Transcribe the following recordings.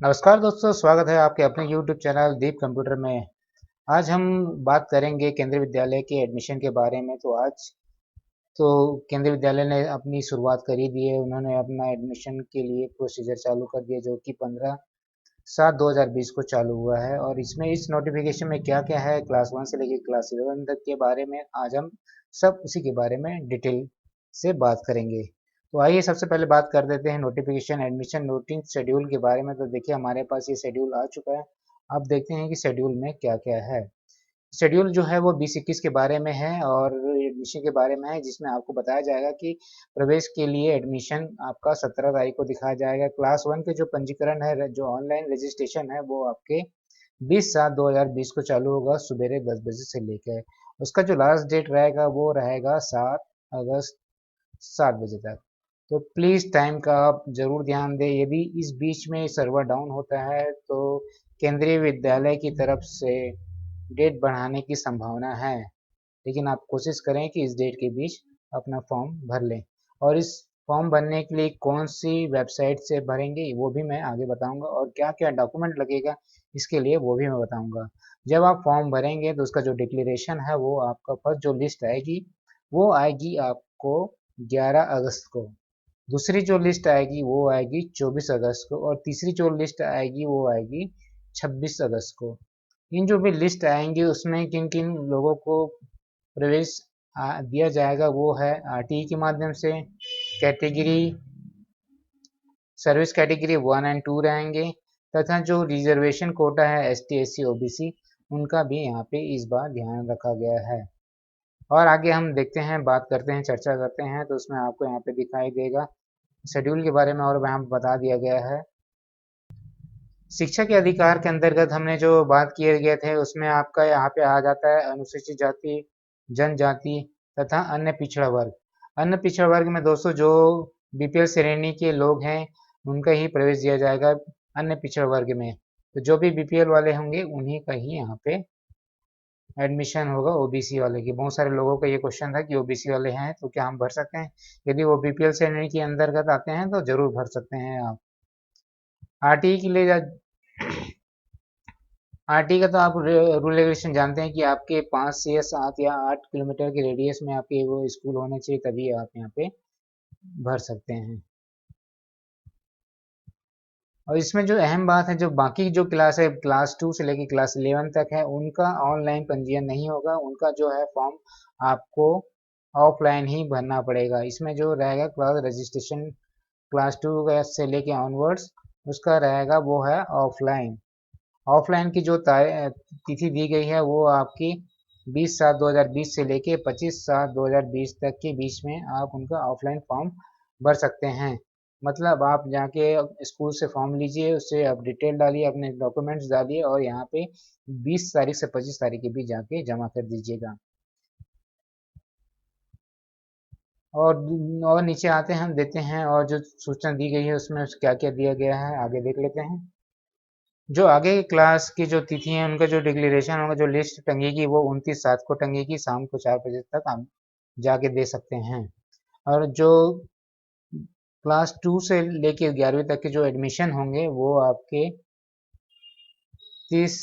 नमस्कार दोस्तों, स्वागत है आपके अपने YouTube चैनल दीप कंप्यूटर में। आज हम बात करेंगे केंद्रीय विद्यालय के एडमिशन के बारे में। तो आज तो केंद्रीय विद्यालय ने अपनी शुरुआत कर ही दी है। उन्होंने अपना एडमिशन के लिए प्रोसीजर चालू कर दिया, जो कि 15/7/2020 को चालू हुआ है। और इसमें इस नोटिफिकेशन में क्या क्या है, क्लास 1 से लेकर क्लास 11 तक के बारे में आज हम सब उसी के बारे में डिटेल से बात करेंगे। तो आइए सबसे पहले बात कर देते हैं नोटिफिकेशन एडमिशन नोटिस शेड्यूल के बारे में। तो देखिए, हमारे पास ये शेड्यूल आ चुका है। अब देखते हैं कि शेड्यूल में क्या क्या है। शेड्यूल जो है वो 2021 के बारे में है और एडमिशन के बारे में है, जिसमें आपको बताया जाएगा कि प्रवेश के लिए एडमिशन आपका 17 तारीख को दिखाया जाएगा। क्लास 1 के जो पंजीकरण है, जो ऑनलाइन रजिस्ट्रेशन है, वो आपके 20/7/2020 को चालू होगा सुबेरे 10 बजे से लेकर। उसका जो लास्ट डेट रहेगा वो रहेगा 7 अगस्त 7 बजे तक। तो प्लीज़ टाइम का आप ज़रूर ध्यान दें। यदि इस बीच में सर्वर डाउन होता है तो केंद्रीय विद्यालय की तरफ से डेट बढ़ाने की संभावना है, लेकिन आप कोशिश करें कि इस डेट के बीच अपना फॉर्म भर लें। और इस फॉर्म भरने के लिए कौन सी वेबसाइट से भरेंगे वो भी मैं आगे बताऊंगा, और क्या क्या डॉक्यूमेंट लगेगा इसके लिए वो भी मैं बताऊंगा। जब आप फॉर्म भरेंगे तो उसका जो डिक्लेरेशन है वो आपका फर्स्ट जो लिस्ट आएगी वो आएगी आपको 11 अगस्त को। दूसरी जो लिस्ट आएगी वो आएगी 24 अगस्त को, और तीसरी जो लिस्ट आएगी वो आएगी 26 अगस्त को। इन जो भी लिस्ट आएंगी उसमें किन किन लोगों को प्रवेश दिया जाएगा वो है आरटीई के माध्यम से। कैटेगरी सर्विस कैटेगरी 1 और 2 रहेंगे, तथा जो रिजर्वेशन कोटा है एसटी एससी ओबीसी, उनका भी यहाँ पे इस बार ध्यान रखा गया है। और आगे हम देखते हैं, बात करते हैं, चर्चा करते हैं। तो उसमें आपको यहाँ पे दिखाई देगा शेड्यूल के बारे में, और वहाँ बता दिया गया है। शिक्षा के अधिकार के अंतर्गत हमने जो बात किए गए थे उसमें आपका यहाँ पे आ जाता है अनुसूचित जाति, जनजाति तथा अन्य पिछड़ा वर्ग। अन्य पिछड़ा वर्ग में दोस्तों जो बीपीएल श्रेणी के लोग हैं उनका ही प्रवेश दिया जाएगा अन्य पिछड़ा वर्ग में। तो जो भी बीपीएल वाले होंगे उन्हीं का ही यहाँ पे एडमिशन होगा। ओबीसी वाले की, बहुत सारे लोगों का ये क्वेश्चन था कि ओबीसी वाले हैं तो क्या हम भर सकते हैं। यदि वो बीपीएल श्रेणी के अंतर्गत आते हैं तो जरूर भर सकते हैं आप। आरटीई के लिए आरटी का तो आप रूल रेगुलेशन जानते हैं कि आपके 5 से 7 या 8 किलोमीटर के रेडियस में आपके वो स्कूल होने चाहिए, तभी आप यहाँ पे भर सकते हैं। और इसमें जो अहम बात है, जो बाकी जो क्लास है क्लास 2 से लेकर क्लास 11 तक है, उनका ऑनलाइन पंजीयन नहीं होगा। उनका जो है फॉर्म आपको ऑफलाइन ही भरना पड़ेगा। इसमें जो रहेगा क्लास रजिस्ट्रेशन क्लास 2 से लेके ऑनवर्ड्स, उसका रहेगा वो है ऑफलाइन। ऑफलाइन की जो तिथि दी गई है वो आपकी 20/7/2020 से लेके 25/7/2020 तक के बीच में आप उनका ऑफलाइन फॉर्म भर सकते हैं। मतलब आप जाके स्कूल से फॉर्म लीजिए, उससे आप डिटेल डालिए, अपने डॉक्यूमेंट्स डालिए, और यहाँ पे 20 तारीख से 25 तारीख के बीच जाके जमा कर दीजिएगा। और और नीचे आते हैं, हम देते हैं और जो सूचना दी गई है उसमें क्या क्या दिया गया है आगे देख लेते हैं। जो आगे की क्लास की जो तिथि है उनका जो डिक्लेरेशन होगा, जो लिस्ट टंगेगी वो 29/7 को टंगेगी, शाम को 4 बजे तक आप जाके दे सकते हैं। और जो क्लास 2 से लेके 11वीं तक के जो एडमिशन होंगे वो आपके 30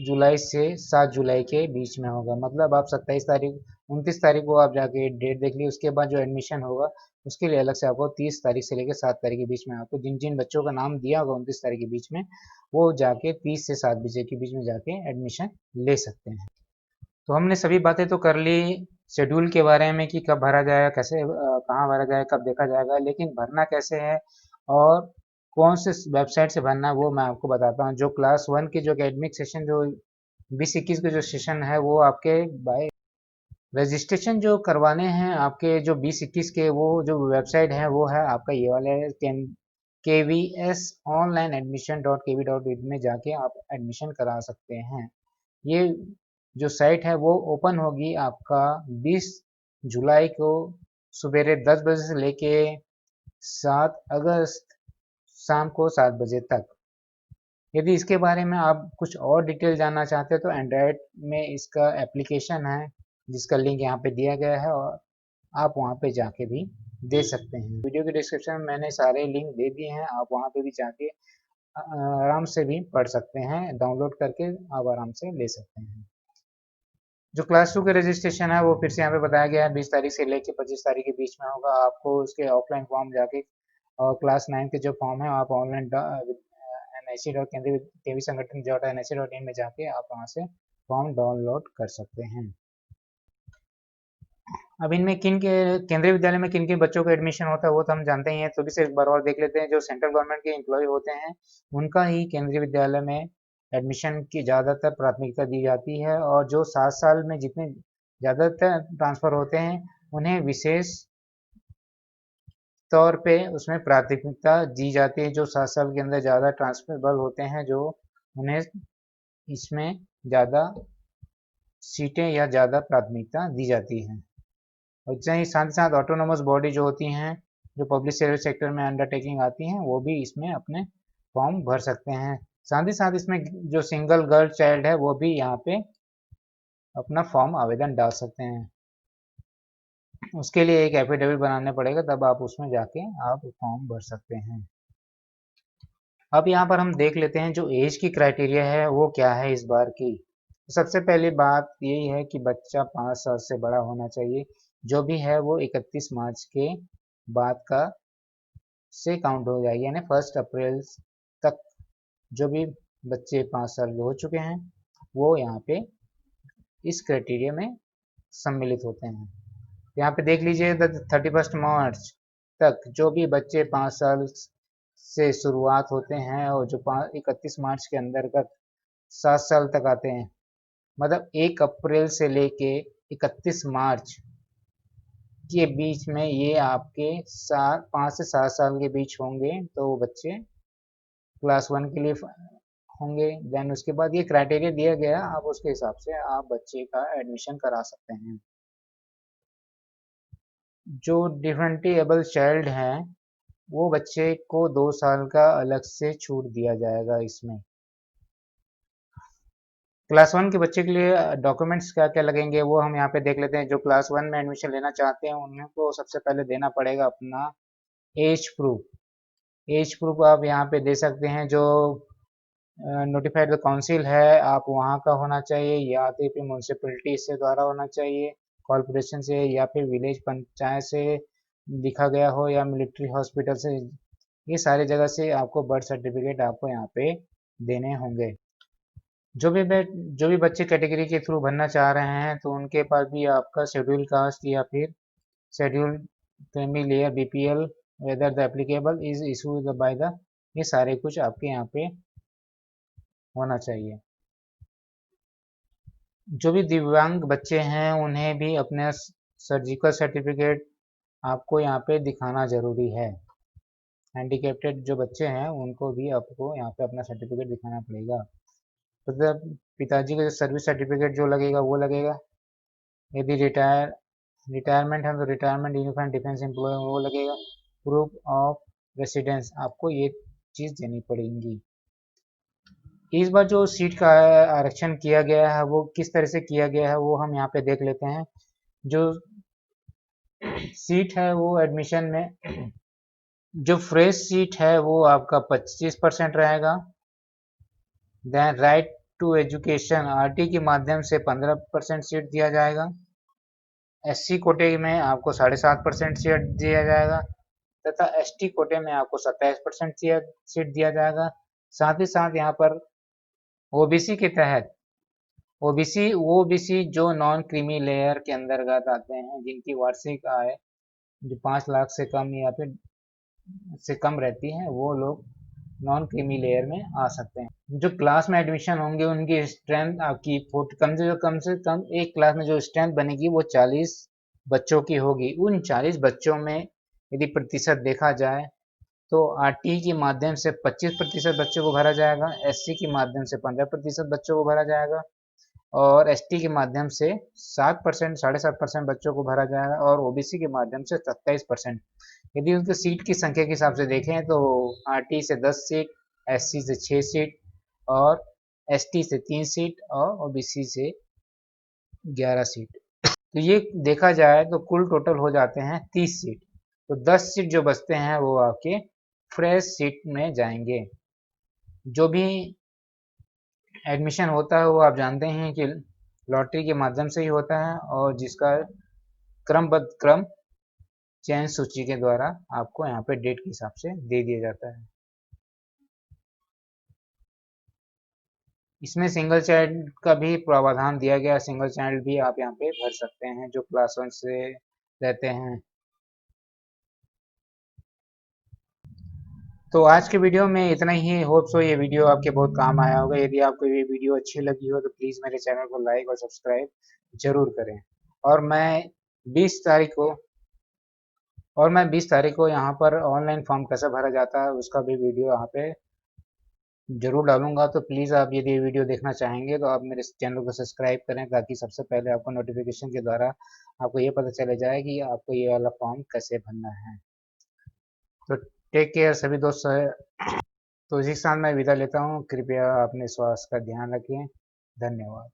जुलाई से 7 जुलाई के बीच में होगा। मतलब आप 29 तारीख को आप जाके डेट देख लीजिए। उसके बाद जो एडमिशन होगा उसके लिए अलग से आपको 30 तारीख से लेकर 7 तारीख के बीच में, आपको जिन जिन बच्चों का नाम दिया होगा 29 तारीख के बीच में, वो जाके 30 से 7 बजे के बीच में जाके एडमिशन ले सकते हैं। तो हमने सभी बातें तो कर ली शेड्यूल के बारे में कि कब भरा जाएगा, कैसे कहाँ भरा जाएगा, कब देखा जाएगा, लेकिन भरना कैसे है और कौन से वेबसाइट से भरना है वो मैं आपको बताता हूँ। जो क्लास 1 के जो एकेडमिक सेशन जो 2021 के जो सेशन है वो आपके बाय रजिस्ट्रेशन जो करवाने हैं आपके जो 2021 के, वो जो वेबसाइट है वो है आपका ये वाला है KVS online admission.kv.in में जाके आप एडमिशन करा सकते हैं। ये जो साइट है वो ओपन होगी आपका 20 जुलाई को सवेरे 10 बजे से लेके 7 अगस्त शाम को 7 बजे तक। यदि इसके बारे में आप कुछ और डिटेल जानना चाहते हैं तो एंड्रॉयड में इसका एप्लीकेशन है जिसका लिंक यहाँ पे दिया गया है, और आप वहाँ पे जाके भी दे सकते हैं। वीडियो के डिस्क्रिप्शन में मैंने सारे लिंक दे दिए हैं, आप वहाँ पे भी जाके आराम से भी पढ़ सकते हैं, डाउनलोड करके आप आराम से ले सकते हैं। जो क्लास 2 के रजिस्ट्रेशन है वो फिर से यहाँ पे बताया गया है 20 तारीख से लेकर 25 तारीख के बीच में होगा। आपको उसके ऑफलाइन फॉर्म जाके और क्लास 9 के जो फॉर्म है आप ऑनलाइन NIC डॉट केंद्रीय संगठन .NIC.in में जाके आप वहाँ से फॉर्म डाउनलोड कर सकते हैं। अब इनमें किन के केंद्रीय विद्यालय में किन किन बच्चों का एडमिशन होता है वो तो हम जानते ही हैं, तो भी से एक बार और देख लेते हैं। जो सेंट्रल गवर्नमेंट के एम्प्लॉय होते हैं उनका ही केंद्रीय विद्यालय में एडमिशन की ज़्यादातर प्राथमिकता दी जाती है, और जो 7 साल में जितने ज़्यादातर ट्रांसफ़र होते हैं उन्हें विशेष तौर पे उसमें प्राथमिकता दी जाती है। जो 7 साल के अंदर ज़्यादा ट्रांसफरेबल होते हैं, जो उन्हें इसमें ज़्यादा सीटें या ज़्यादा प्राथमिकता दी जाती है। और ही साथ ही साथ ऑटोनोमस बॉडी जो होती हैं, जो पब्लिक सर्विस सेक्टर में अंडरटेकिंग आती हैं, वो भी इसमें अपने फॉर्म भर सकते हैं। साथ ही साथ इसमें जो सिंगल गर्ल चाइल्ड है वो भी यहाँ पे अपना फॉर्म आवेदन डाल सकते हैं। उसके लिए एक एफिडेविट बनाना पड़ेगा, तब आप उसमें जाके आप फॉर्म भर सकते हैं। अब यहाँ पर हम देख लेते हैं जो एज की क्राइटेरिया है वो क्या है इस बार की। सबसे पहली बात यही है कि बच्चा 5 साल से बड़ा होना चाहिए, जो भी है वो 31 मार्च के बाद का से काउंट हो जाएगी, यानी 1 अप्रैल तक जो भी बच्चे 5 साल के हो चुके हैं वो यहाँ पे इस क्राइटेरिया में सम्मिलित होते हैं। यहाँ पे देख लीजिए 31 मार्च तक जो भी बच्चे 5 साल से शुरुआत होते हैं और जो 31 मार्च के अंतर्गत 7 साल तक आते हैं, मतलब 1 अप्रैल से लेके 31 मार्च के बीच में ये आपके 5 से 7 साल के बीच होंगे, तो वो बच्चे क्लास 1 के लिए होंगे। देन उसके बाद ये क्राइटेरिया दिया गया, आप उसके हिसाब से आप बच्चे का एडमिशन करा सकते हैं। जो डिफरेंटली एबल चाइल्ड हैं वो बच्चे को 2 साल का अलग से छूट दिया जाएगा। इसमें क्लास 1 के बच्चे के लिए डॉक्यूमेंट्स क्या क्या लगेंगे वो हम यहाँ पे देख लेते हैं। जो क्लास 1 में एडमिशन लेना चाहते हैं उनको सबसे पहले देना पड़ेगा अपना एज प्रूफ। एज प्रूफ आप यहाँ पे दे सकते हैं। जो नोटिफाइड काउंसिल है आप वहाँ का होना चाहिए, या तो फिर म्यूनसिपलिटी से द्वारा होना चाहिए, कॉरपोरेशन से, या फिर विलेज पंचायत से लिखा गया हो, या मिलिट्री हॉस्पिटल से। ये सारी जगह से आपको बर्थ सर्टिफिकेट आपको यहाँ पे देने होंगे। जो भी बच्चे कैटेगरी के थ्रू भरना चाह रहे हैं तो उनके पास भी आपका शेड्यूल कास्ट या फिर schedule creamy layer BPL whether the applicable is issued by the, ये सारे कुछ आपके यहाँ पे होना चाहिए। जो भी दिव्यांग बच्चे हैं उन्हें भी अपने सर्जिकल सर्टिफिकेट आपको यहाँ पे दिखाना जरूरी है। हैंडीकेप्टेड जो बच्चे हैं उनको भी आपको यहाँ पे अपना सर्टिफिकेट दिखाना पड़ेगा। मतलब पिताजी का जो सर्विस सर्टिफिकेट जो लगेगा वो लगेगा। यदि रिटायरमेंट है तो रिटायरमेंट यूनिफॉर्म डिफेंस एम्प्लॉय वो लगेगा। प्रूफ ऑफ रेसिडेंस आपको ये चीज़ देनी पड़ेगी। इस बार जो सीट का आरक्षण किया गया है वो किस तरह से किया गया है वो हम यहाँ पे देख लेते हैं। जो सीट है वो एडमिशन में जो फ्रेश सीट है वो आपका 25% रहेगा। Then right to education RT के माध्यम से 15% सीट दिया जाएगा। SC कोटे में आपको 7.5% सीट दिया जाएगा, तथा ST कोटे में आपको 27% सीट दिया जाएगा। साथ ही साथ यहाँ पर OBC के तहत OBC जो नॉन क्रीमी लेयर के अंतर्गत आते हैं, जिनकी वार्षिक आय जो 5 लाख से कम या फिर से कम रहती है, वो लोग नॉन क्रीमी लेयर में आ सकते हैं। जो क्लास में एडमिशन होंगे उनकी स्ट्रेंथ आपकी कम से कम एक क्लास में जो स्ट्रेंथ बनेगी वो 40 बच्चों की होगी। उन 40 बच्चों में यदि प्रतिशत देखा जाए तो RT के माध्यम से 25% बच्चों को भरा जाएगा, SC के माध्यम से 15% बच्चों को भरा जाएगा, और ST के माध्यम से 7% 7.5% बच्चों को भरा जाएगा, और OBC के माध्यम से 27%। यदि उनके सीट की संख्या के हिसाब से देखें तो RT से 10 सीट, SC से 6 सीट, और ST से 3 सीट, और OBC से 11 सीट। तो ये देखा जाए तो कुल टोटल हो जाते हैं 30 सीट। तो 10 सीट जो बचते हैं वो आपके फ्रेश सीट में जाएंगे। जो भी एडमिशन होता है वो आप जानते हैं कि लॉटरी के माध्यम से ही होता है, और जिसका क्रमबद्ध क्रम चयन सूची के द्वारा आपको यहाँ पे डेट के हिसाब से दे दिया जाता है। इसमें सिंगल चाइल्ड का भी प्रावधान दिया गया है। सिंगल चाइल्ड भी आप यहाँ पे भर सकते हैं जो क्लास 1 से रहते हैं। तो आज के वीडियो में इतना ही। होप सो ये वीडियो आपके बहुत काम आया होगा। यदि आपको ये वीडियो अच्छी लगी हो तो प्लीज़ मेरे चैनल को लाइक और सब्सक्राइब जरूर करें। और मैं 20 तारीख को और मैं 20 तारीख को यहाँ पर ऑनलाइन फॉर्म कैसे भरा जाता है उसका भी वीडियो यहाँ पे जरूर डालूंगा। तो प्लीज़ आप यदि ये वीडियो देखना चाहेंगे तो आप मेरे चैनल को सब्सक्राइब करें, ताकि सबसे पहले आपको नोटिफिकेशन के द्वारा आपको ये पता चले जाए कि आपको ये वाला फॉर्म कैसे भरना है। तो टेक केयर सभी दोस्त। तो इसी के साथ मैं विदा लेता हूँ। कृपया अपने स्वास्थ्य का ध्यान रखें। धन्यवाद।